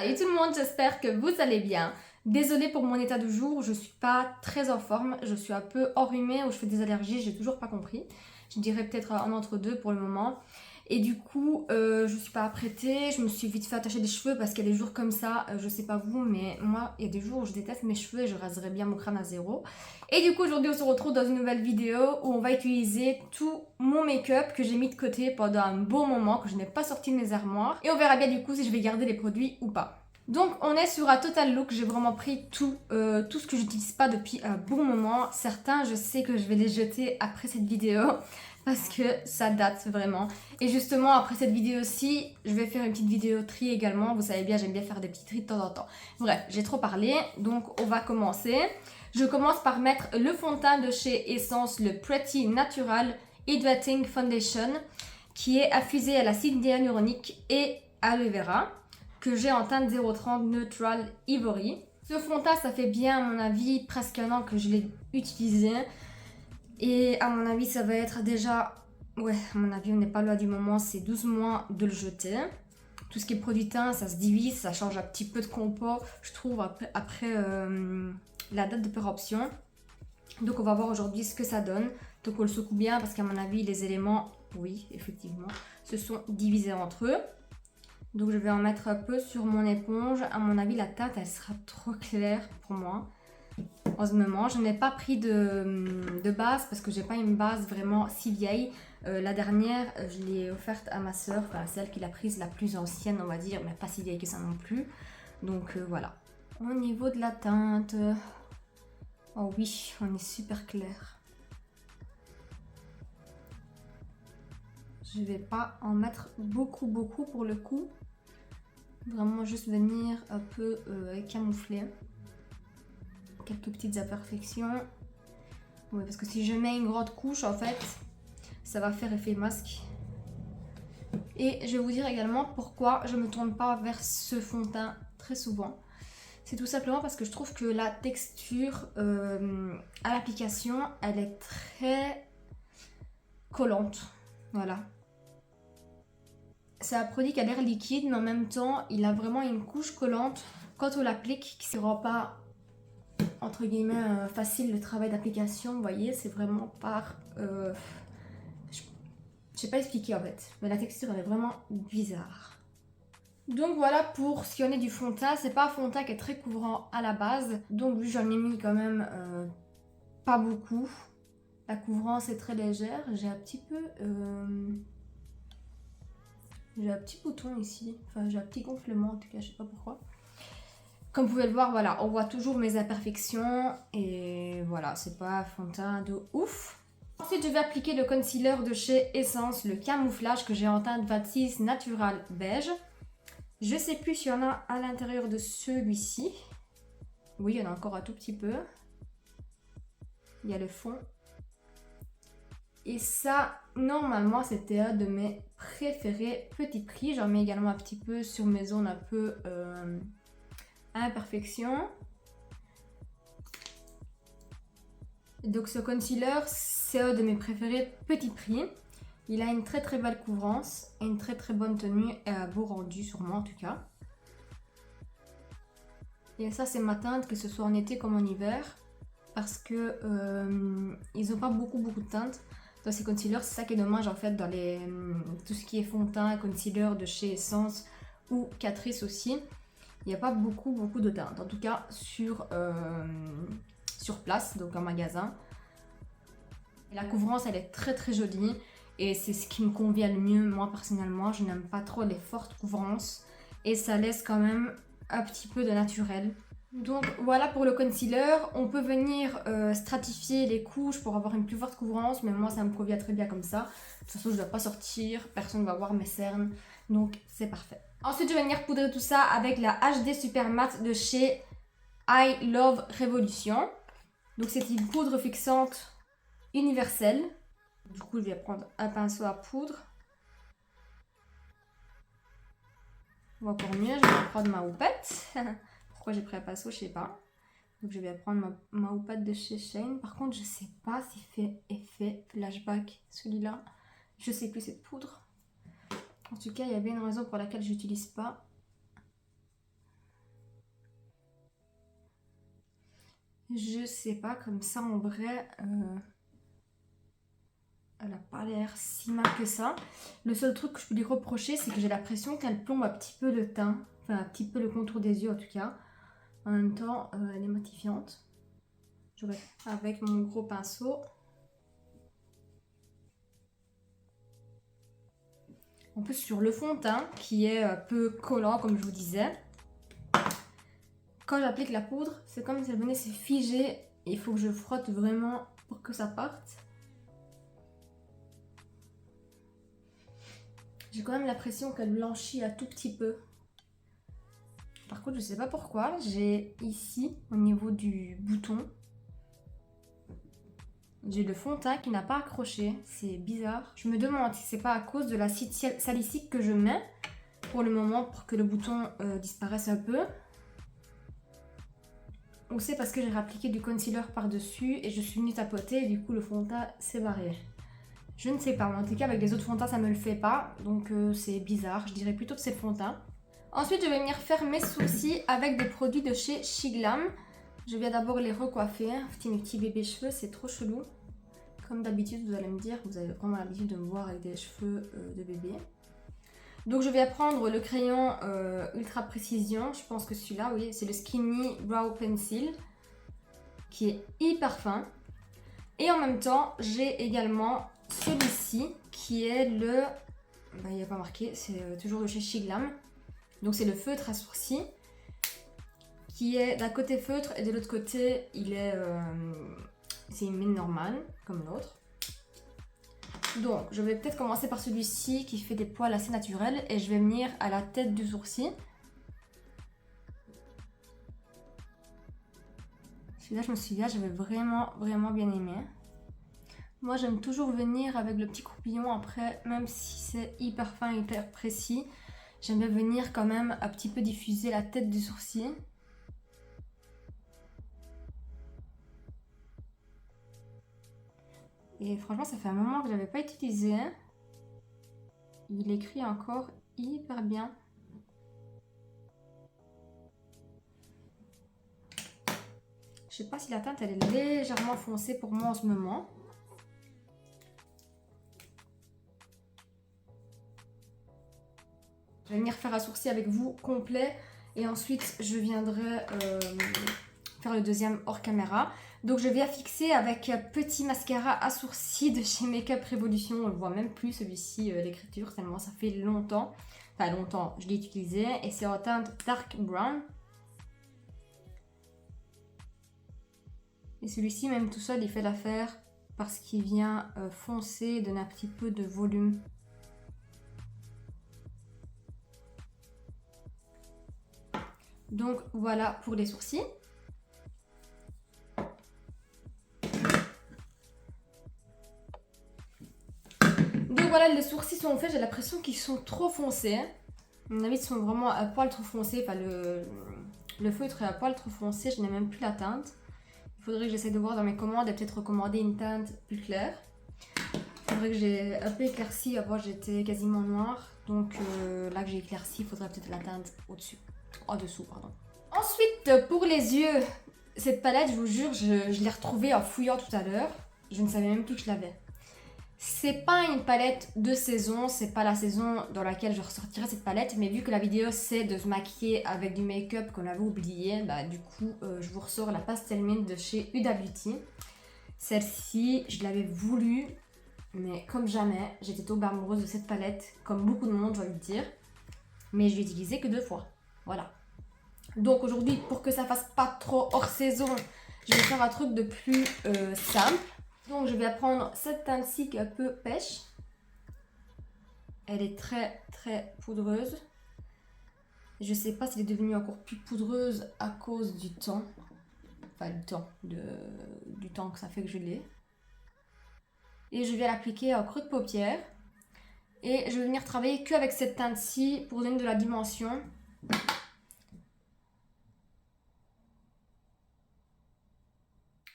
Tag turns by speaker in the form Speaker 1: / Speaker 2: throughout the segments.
Speaker 1: Salut tout le monde, j'espère que vous allez bien. Désolée pour mon état du jour, je suis pas très en forme, je suis un peu enrhumée ou je fais des allergies, j'ai toujours pas compris. Je dirais peut-être un entre deux pour le moment. Et du coup, je suis pas apprêtée, je me suis vite fait attacher des cheveux parce qu'il y a des jours comme ça, je sais pas vous, mais moi, il y a des jours où je déteste mes cheveux et je raserais bien mon crâne à zéro. Et du coup, aujourd'hui, on se retrouve dans une nouvelle vidéo où on va utiliser tout mon make-up que j'ai mis de côté pendant un beau moment, que je n'ai pas sorti de mes armoires. Et on verra bien du coup si je vais garder les produits ou pas. Donc on est sur un total look, j'ai vraiment pris tout ce que j'utilise pas depuis un bon moment. Certains, je sais que je vais les jeter après cette vidéo parce que ça date vraiment. Et justement, après cette vidéo-ci, je vais faire une petite vidéo tri également. Vous savez bien, j'aime bien faire des petits tris de temps en temps. Bref, j'ai trop parlé, donc on va commencer. Je commence par mettre le fond de teint de chez Essence, le Pretty Natural Hydrating Foundation, qui est infusé à l'acide hyaluronique et aloe vera, que j'ai en teinte 030 Neutral Ivory. Ce fond de teint, ça fait bien, à mon avis, presque un an que je l'ai utilisé. Et à mon avis, ça va être déjà... Ouais, à mon avis, on n'est pas loin du moment, c'est 12 mois de le jeter. Tout ce qui est produit teint, ça se divise, ça change un petit peu de compo, je trouve, après la date de péremption. Donc on va voir aujourd'hui ce que ça donne. Donc on le secoue bien parce qu'à mon avis, les éléments, oui, effectivement, se sont divisés entre eux. Donc je vais en mettre un peu sur mon éponge. À mon avis, la teinte, elle sera trop claire pour moi. En ce moment, je n'ai pas pris de base parce que j'ai pas une base vraiment si vieille. La dernière, je l'ai offerte à ma soeur, enfin celle qui l'a prise la plus ancienne, on va dire, mais pas si vieille que ça non plus. Donc voilà. Au niveau de la teinte, oh oui, on est super clair. Je vais pas en mettre beaucoup pour le coup. Vraiment juste venir un peu camoufler quelques petites imperfections. Oui, parce que si je mets une grande couche, en fait, ça va faire effet masque. Et je vais vous dire également pourquoi je ne me tourne pas vers ce fond de teint très souvent. C'est tout simplement parce que je trouve que la texture à l'application, elle est très collante. Voilà. C'est un produit qui a l'air liquide, mais en même temps, il a vraiment une couche collante quand on l'applique, qui ne rend pas, entre guillemets, facile le travail d'application. Vous voyez, c'est vraiment par... je sais pas expliquer en fait, mais la texture elle est vraiment bizarre. Donc voilà pour ce qui en est du fond de teint. C'est pas un fond de teint qui est très couvrant à la base, donc vu j'en ai mis quand même pas beaucoup. La couvrance est très légère. J'ai un petit peu... j'ai un petit bouton ici, enfin j'ai un petit gonflement en tout cas, je sais pas pourquoi. Comme vous pouvez le voir, voilà, on voit toujours mes imperfections et voilà, c'est pas un fond de teint de ouf. Ensuite, je vais appliquer le concealer de chez Essence, le camouflage que j'ai en teinte 26 Natural Beige. Je sais plus s'il y en a à l'intérieur de celui-ci. Oui, il y en a encore un tout petit peu. Il y a le fond. Et ça, normalement, c'était un de mes préférés. Petit prix, j'en mets également un petit peu sur mes zones un peu imperfection. Donc ce concealer, c'est un de mes préférés, petit prix. Il a une très très belle couvrance et une très très bonne tenue et un beau rendu sur moi en tout cas. Et ça c'est ma teinte, que ce soit en été comme en hiver, parce que ils n'ont pas beaucoup de teintes dans ces concealers. C'est ça qui est dommage en fait dans tout ce qui est fond de teint, concealer de chez Essence ou Catrice aussi. Il n'y a pas beaucoup de teintes, en tout cas sur place, donc en magasin. Et la couvrance elle est très très jolie et c'est ce qui me convient le mieux. Moi personnellement, je n'aime pas trop les fortes couvrances et ça laisse quand même un petit peu de naturel. Donc voilà pour le concealer. On peut venir stratifier les couches pour avoir une plus forte couvrance, mais moi ça me convient très bien comme ça. De toute façon je ne dois pas sortir, personne ne va voir mes cernes, donc c'est parfait. Ensuite je vais venir poudrer tout ça avec la HD Super Matte de chez I Love Revolution. Donc c'est une poudre fixante universelle. Du coup je vais prendre un pinceau à poudre. Encore mieux, je vais prendre ma houppette. Pourquoi j'ai pris un pinceau, je sais pas. Donc je vais prendre ma houppette de chez Shane. Par contre je sais pas s'il fait effet flashback celui-là. Je sais plus cette poudre. En tout cas il y a bien une raison pour laquelle je n'utilise pas. Je sais pas, comme ça en vrai, elle a pas l'air si mal que ça. Le seul truc que je peux lui reprocher, c'est que j'ai l'impression qu'elle plombe un petit peu le teint, enfin un petit peu le contour des yeux en tout cas. En même temps, elle est matifiante. Je vais avec mon gros pinceau. En plus sur le fond de teint, qui est un peu collant comme je vous disais, quand j'applique la poudre, c'est comme si elle venait se figer. Il faut que je frotte vraiment pour que ça parte. J'ai quand même l'impression qu'elle blanchit un tout petit peu. Par contre, je sais pas pourquoi, j'ai ici, au niveau du bouton, j'ai le fond de teint qui n'a pas accroché. C'est bizarre. Je me demande si c'est pas à cause de l'acide salicylique que je mets pour le moment pour que le bouton disparaisse un peu. Ou c'est parce que j'ai appliqué du concealer par-dessus et je suis venue tapoter et du coup le fond de teint s'est barré. Je ne sais pas, mais en tout cas avec les autres fonds de teint ça me le fait pas, donc c'est bizarre. Je dirais plutôt que c'est le fond de teint. Ensuite je vais venir faire mes sourcils avec des produits de chez Shiglam. Je vais d'abord les recoiffer. Mes petits bébés cheveux, c'est trop chelou. Comme d'habitude vous allez me dire, vous avez vraiment l'habitude de me voir avec des cheveux de bébé. Donc je vais prendre le crayon Ultra Précision, je pense que celui-là, oui, c'est le Skinny Brow Pencil, qui est hyper fin. Et en même temps, j'ai également celui-ci, qui est le... Bah, il n'y a pas marqué, c'est toujours de chez Shiglam. Donc c'est le feutre à sourcils, qui est d'un côté feutre et de l'autre côté, il est... c'est une mine normale, comme l'autre. Donc, je vais peut-être commencer par celui-ci qui fait des poils assez naturels et je vais venir à la tête du sourcil. Celui-là, je me souviens, j'avais vraiment bien aimé. Moi, j'aime toujours venir avec le petit croupillon après, même si c'est hyper fin, hyper précis. J'aime bien venir quand même un petit peu diffuser la tête du sourcil. Et franchement, ça fait un moment que je l'avais pas utilisé. Il écrit encore hyper bien. Je sais pas si la teinte elle est légèrement foncée pour moi en ce moment. Je vais venir faire un sourcil avec vous complet et ensuite je viendrai faire le deuxième hors caméra. Donc je vais fixer avec un petit mascara à sourcils de chez Makeup Revolution. On le voit même plus celui-ci, l'écriture, tellement ça fait longtemps. Enfin longtemps, je l'ai utilisé et c'est en teinte Dark Brown. Et celui-ci, même tout seul, il fait l'affaire parce qu'il vient foncer, donner un petit peu de volume. Donc voilà pour les sourcils. Donc voilà, les sourcils sont faits, j'ai l'impression qu'ils sont trop foncés. À mon avis, ils sont vraiment à poil trop foncés. Enfin, le feutre est à poil trop foncé, je n'ai même plus la teinte. Il faudrait que j'essaie de voir dans mes commandes et peut-être recommander une teinte plus claire. C'est vrai que j'ai un peu éclairci, avant j'étais quasiment noire. Donc là que j'ai éclairci, il faudrait peut-être la teinte au-dessus. En dessous, pardon. Ensuite, pour les yeux, cette palette, je vous jure, je l'ai retrouvée en fouillant tout à l'heure. Je ne savais même plus que je l'avais. C'est pas une palette de saison, c'est pas la saison dans laquelle je ressortirai cette palette, mais vu que la vidéo c'est de se maquiller avec du make-up qu'on avait oublié, bah du coup je vous ressors la Pastel Mint de chez Huda Beauty. Celle-ci, je l'avais voulu, mais comme jamais, j'étais tombée amoureuse de cette palette, comme beaucoup de monde j'ai envie de dire, mais je l'ai utilisée que 2 fois, voilà. Donc aujourd'hui, pour que ça fasse pas trop hors saison, je vais faire un truc de plus simple. Donc je vais prendre cette teinte-ci qui est un peu pêche. Elle est très poudreuse. Je sais pas si elle est devenue encore plus poudreuse à cause du temps. Enfin du temps que ça fait que je l'ai. Et je vais l'appliquer en creux de paupière. Et je vais venir travailler qu'avec cette teinte-ci pour donner de la dimension.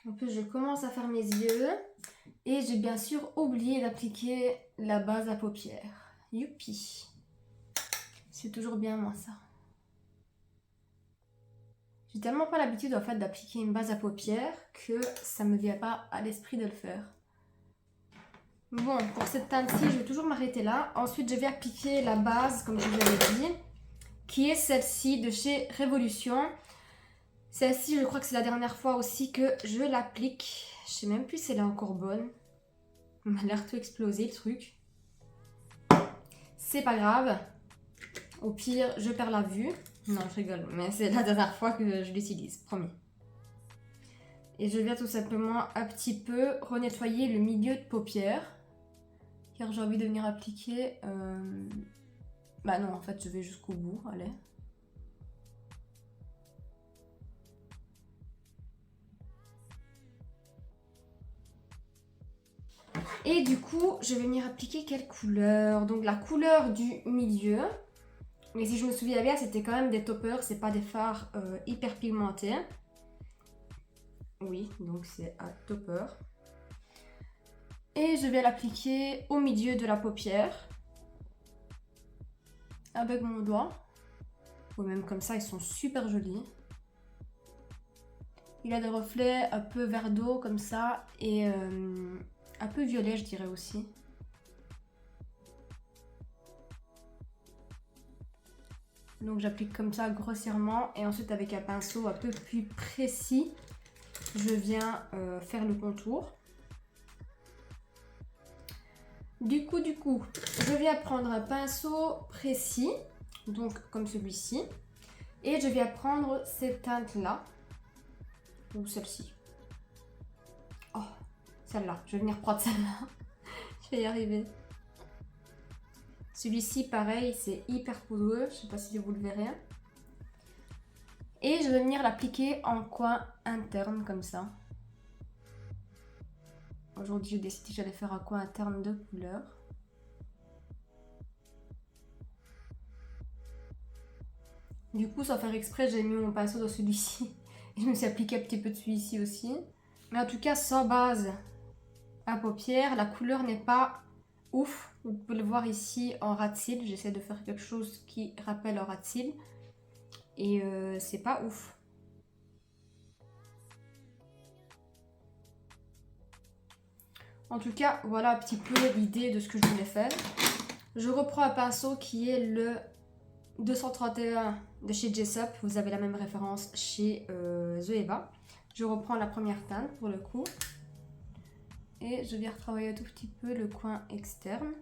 Speaker 1: En plus, je commence à faire mes yeux. Et j'ai bien sûr oublié d'appliquer la base à paupières. Youpi! C'est toujours bien moi ça. J'ai tellement pas l'habitude en fait d'appliquer une base à paupières que ça me vient pas à l'esprit de le faire. Bon, pour cette teinte-ci, je vais toujours m'arrêter là. Ensuite, je vais appliquer la base, comme je vous l'avais dit, qui est celle-ci de chez Révolution. Celle-ci, je crois que c'est la dernière fois aussi que je l'applique. Je sais même plus si elle est encore bonne. Il m'a l'air tout explosé le truc. C'est pas grave. Au pire, je perds la vue. Non, je rigole, mais c'est la dernière fois que je l'utilise, promis. Et je viens tout simplement un petit peu renettoyer le milieu de paupière. Car j'ai envie de venir appliquer... Bah non, en fait, je vais jusqu'au bout, allez. Et du coup, je vais venir appliquer quelle couleur? Donc la couleur du milieu. Mais si je me souviens bien, c'était quand même des toppers, c'est pas des fards hyper pigmentés. Oui, donc c'est un topper. Et je vais l'appliquer au milieu de la paupière. Avec mon doigt. Ou même comme ça, ils sont super jolis. Il a des reflets un peu vert d'eau comme ça. Et un peu violet, je dirais aussi. Donc j'applique comme ça grossièrement. Et ensuite avec un pinceau un peu plus précis, je viens faire le contour. Du coup, je viens prendre un pinceau précis, donc comme celui-ci. Et je viens prendre cette teinte-là. Ou celle-ci. Oh, celle-là. Je vais venir prendre celle-là. Je vais y arriver. Celui-ci, pareil, c'est hyper poudreux. Je sais pas si vous le verrez. Et je vais venir l'appliquer en coin interne, comme ça. Aujourd'hui, j'ai décidé que j'allais faire un coin interne de couleur. Du coup, sans faire exprès, j'ai mis mon pinceau dans celui-ci. Et je me suis appliqué un petit peu de celui-ci aussi. Mais en tout cas, sans base à paupières, la couleur n'est pas ouf. Vous pouvez le voir ici en ras de cils. J'essaie de faire quelque chose qui rappelle un ras de cils. Et c'est pas ouf. En tout cas, voilà un petit peu l'idée de ce que je voulais faire. Je reprends un pinceau qui est le 231 de chez Jessup. Vous avez la même référence chez The Eva. Je reprends la première teinte pour le coup. Et je viens retravailler un tout petit peu le coin externe.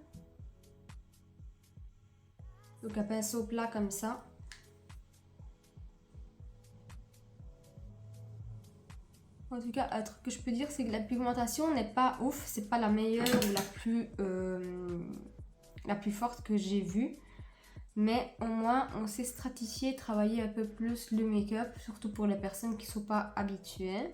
Speaker 1: Donc un pinceau plat comme ça. En tout cas, un truc que je peux dire, c'est que la pigmentation n'est pas ouf. C'est pas la meilleure ou la plus forte que j'ai vue. Mais au moins, on sait stratifier, travailler un peu plus le make-up. Surtout pour les personnes qui ne sont pas habituées.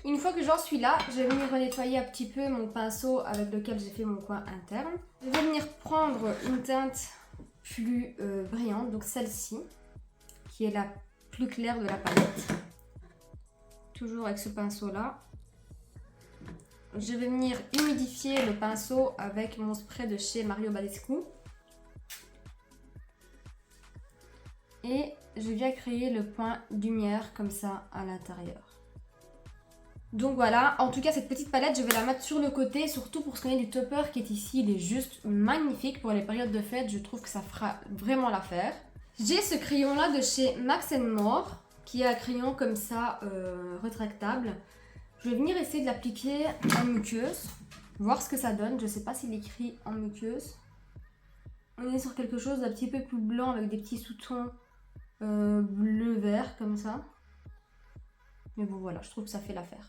Speaker 1: Une fois que j'en suis là, je vais venir nettoyer un petit peu mon pinceau avec lequel j'ai fait mon coin interne. Je vais venir prendre une teinte plus brillante, donc celle-ci, qui est la plus claire de la palette. Toujours avec ce pinceau-là. Je vais venir humidifier le pinceau avec mon spray de chez Mario Badescu. Et je viens créer le point lumière comme ça à l'intérieur. Donc voilà, en tout cas cette petite palette je vais la mettre sur le côté, surtout pour ce qu'on est du topper qui est ici, il est juste magnifique pour les périodes de fête, je trouve que ça fera vraiment l'affaire. J'ai ce crayon là de chez Max More, qui est un crayon comme ça rétractable. Je vais venir essayer de l'appliquer en muqueuse, voir ce que ça donne, je sais pas s'il écrit en muqueuse. On est sur quelque chose d'un petit peu plus blanc avec des petits sous-tons bleu-vert comme ça. Mais bon voilà, je trouve que ça fait l'affaire.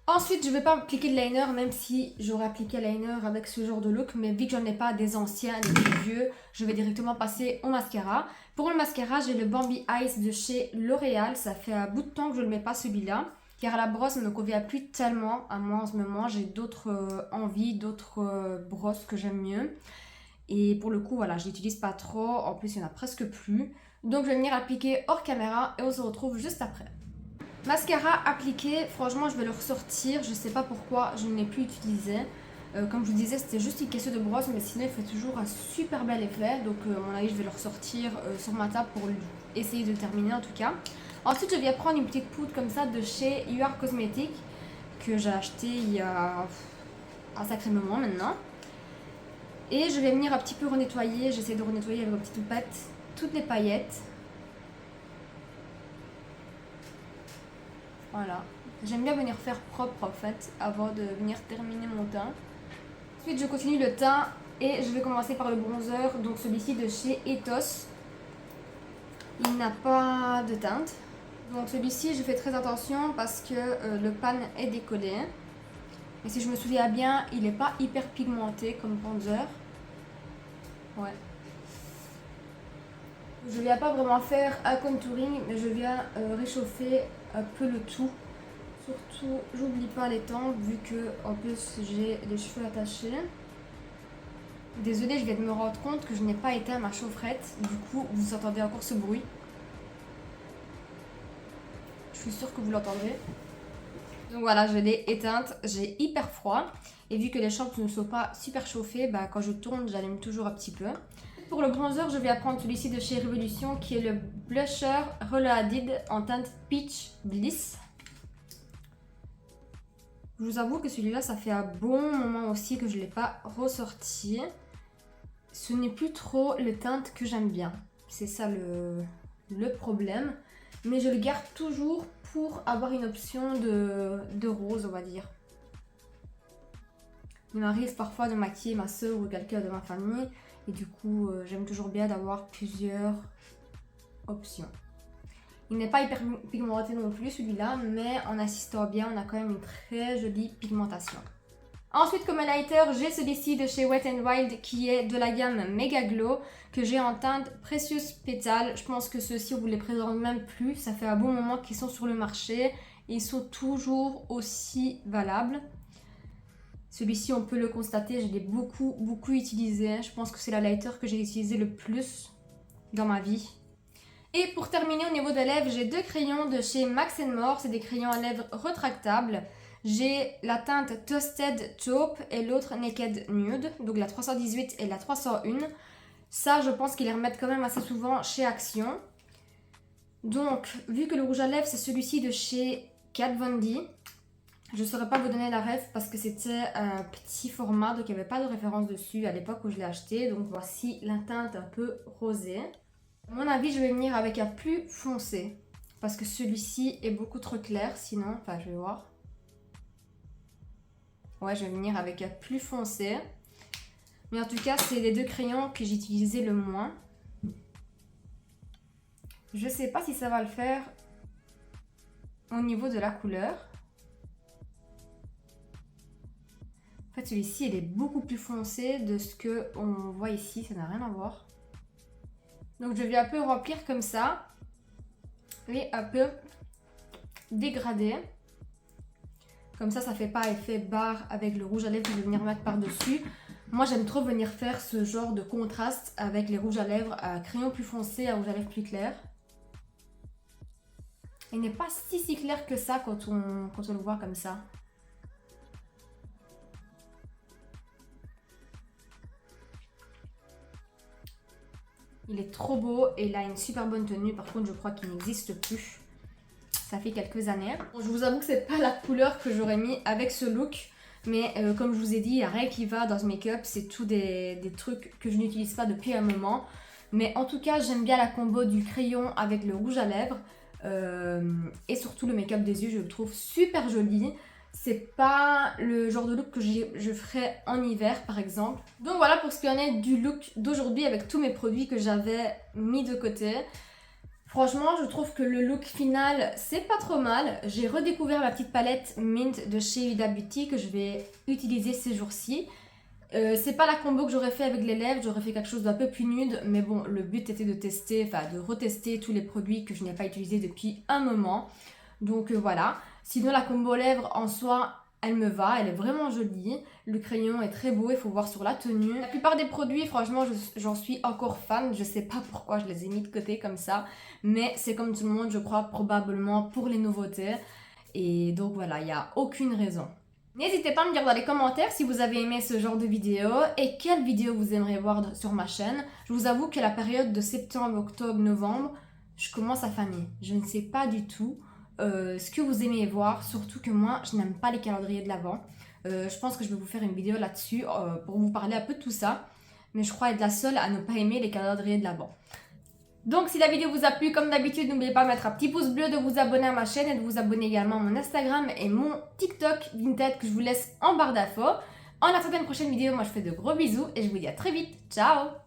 Speaker 1: Ensuite, je ne vais pas appliquer de liner, même si j'aurais appliqué liner avec ce genre de look. Mais vu que j'en ai pas des anciens, des plus vieux, je vais directement passer au mascara. Pour le mascara, j'ai le Bambi Eyes de chez L'Oréal. Ça fait un bout de temps que je ne le mets pas celui-là. Car la brosse ne me convient plus tellement à moi en ce moment. J'ai d'autres envies, d'autres brosses que j'aime mieux. Et pour le coup, voilà, je l'utilise pas trop. En plus, il n'y en a presque plus. Donc, je vais venir appliquer hors caméra et on se retrouve juste après. Mascara appliqué, franchement je vais le ressortir, je sais pas pourquoi je ne l'ai plus utilisé. Comme je vous disais, c'était juste une question de brosse, mais sinon il fait toujours un super bel effet. Donc à mon avis, je vais le ressortir sur ma table pour essayer de le terminer en tout cas. Ensuite, je viens prendre une petite poudre comme ça de chez You Are Cosmetics que j'ai acheté il y a un sacré moment maintenant. Et je vais venir un petit peu renettoyer, j'essaie de renettoyer avec ma petite houppette toutes les paillettes. Voilà. J'aime bien venir faire propre en fait avant de venir terminer mon teint. Ensuite je continue le teint et je vais commencer par le bronzer, donc celui-ci de chez Ethos. Il n'a pas de teinte. Donc celui-ci je fais très attention parce que le pan est décollé. Et si je me souviens bien, il n'est pas hyper pigmenté comme bronzer. Ouais. Je viens pas vraiment faire un contouring, mais je viens réchauffer un peu le tout. Surtout, j'oublie pas les tempes vu que en plus j'ai les cheveux attachés. Désolée, je viens de me rendre compte que je n'ai pas éteint ma chaufferette. Du coup, vous entendez encore ce bruit. Je suis sûre que vous l'entendrez. Donc voilà, je l'ai éteinte. J'ai hyper froid. Et vu que les chambres ne sont pas super chauffées, bah, quand je tourne, j'allume toujours un petit peu. Pour le bronzer, je vais prendre celui-ci de chez Revolution qui est le blusher Reloaded en teinte Peach Bliss. Je vous avoue que celui-là, ça fait un bon moment aussi que je ne l'ai pas ressorti. Ce n'est plus trop le teinte que j'aime bien. C'est ça le problème. Mais je le garde toujours pour avoir une option de rose, on va dire. Il m'arrive parfois de maquiller ma soeur ou quelqu'un de ma famille. Et du coup, j'aime toujours bien d'avoir plusieurs options. Il n'est pas hyper pigmenté non plus celui-là, mais en assistant bien, on a quand même une très jolie pigmentation. Ensuite, comme highlighter, j'ai celui-ci de chez Wet n Wild qui est de la gamme Mega Glow que j'ai en teinte Precious Petal. Je pense que ceux-ci, on vous les présente même plus. Ça fait un bon moment qu'ils sont sur le marché et ils sont toujours aussi valables. Celui-ci, on peut le constater, je l'ai beaucoup utilisé. Je pense que c'est l'highlighter que j'ai utilisé le plus dans ma vie. Et pour terminer au niveau des lèvres, j'ai deux crayons de chez Max More. C'est des crayons à lèvres rétractables. J'ai la teinte Toasted Taupe et l'autre Naked Nude. Donc la 318 et la 301. Ça, je pense qu'ils les remettent quand même assez souvent chez Action. Donc, vu que le rouge à lèvres, c'est celui-ci de chez Kat Von D. Je ne saurais pas vous donner la ref parce que c'était un petit format. Donc, il n'y avait pas de référence dessus à l'époque où je l'ai acheté. Donc, voici la teinte un peu rosée. À mon avis, je vais venir avec un plus foncé parce que celui-ci est beaucoup trop clair sinon, enfin je vais voir. Ouais, je vais venir avec un plus foncé. Mais en tout cas, c'est les deux crayons que j'ai utilisé le moins. Je sais pas si ça va le faire au niveau de la couleur. En fait, celui-ci, il est beaucoup plus foncé de ce qu'on voit ici. Ça n'a rien à voir. Donc je vais un peu remplir comme ça et un peu dégrader. Comme ça fait pas effet barre avec le rouge à lèvres que je vais venir mettre par-dessus. Moi j'aime trop venir faire ce genre de contraste avec les rouges à lèvres à crayon plus foncé, à rouge à lèvres plus clair. Il n'est pas si clair que ça quand on le voit comme ça. Il est trop beau et il a une super bonne tenue. Par contre, je crois qu'il n'existe plus. Ça fait quelques années. Bon, je vous avoue que c'est pas la couleur que j'aurais mis avec ce look. Mais comme je vous ai dit, il n'y a rien qui va dans ce make-up. C'est tout des trucs que je n'utilise pas depuis un moment. Mais en tout cas, j'aime bien la combo du crayon avec le rouge à lèvres. Et surtout le make-up des yeux, je le trouve super joli. C'est pas le genre de look que je ferais en hiver par exemple. Donc voilà pour ce qu'il en est du look d'aujourd'hui avec tous mes produits que j'avais mis de côté. Franchement, je trouve que le look final, c'est pas trop mal. J'ai redécouvert ma petite palette Mint de chez Huda Beauty que je vais utiliser ces jours-ci. C'est pas la combo que j'aurais fait avec les lèvres, j'aurais fait quelque chose d'un peu plus nude. Mais bon, le but était de tester, enfin de retester tous les produits que je n'ai pas utilisés depuis un moment. Donc voilà. Sinon la combo lèvres en soi, elle me va, elle est vraiment jolie. Le crayon est très beau, il faut voir sur la tenue. La plupart des produits, franchement, j'en suis encore fan. Je sais pas pourquoi je les ai mis de côté comme ça. Mais c'est comme tout le monde, je crois, probablement pour les nouveautés. Et donc voilà, il n'y a aucune raison. N'hésitez pas à me dire dans les commentaires si vous avez aimé ce genre de vidéo et quelle vidéo vous aimeriez voir sur ma chaîne. Je vous avoue que la période de septembre, octobre, novembre, je commence à faner. Je ne sais pas du tout ce que vous aimez voir, surtout que moi, je n'aime pas les calendriers de l'Avent. Je pense que je vais vous faire une vidéo là-dessus pour vous parler un peu de tout ça. Mais je crois être la seule à ne pas aimer les calendriers de l'Avent. Donc si la vidéo vous a plu, comme d'habitude, n'oubliez pas de mettre un petit pouce bleu, de vous abonner à ma chaîne et de vous abonner également à mon Instagram et mon TikTok Vinted que je vous laisse en barre d'infos. En attendant une prochaine vidéo, moi je fais de gros bisous et je vous dis à très vite. Ciao!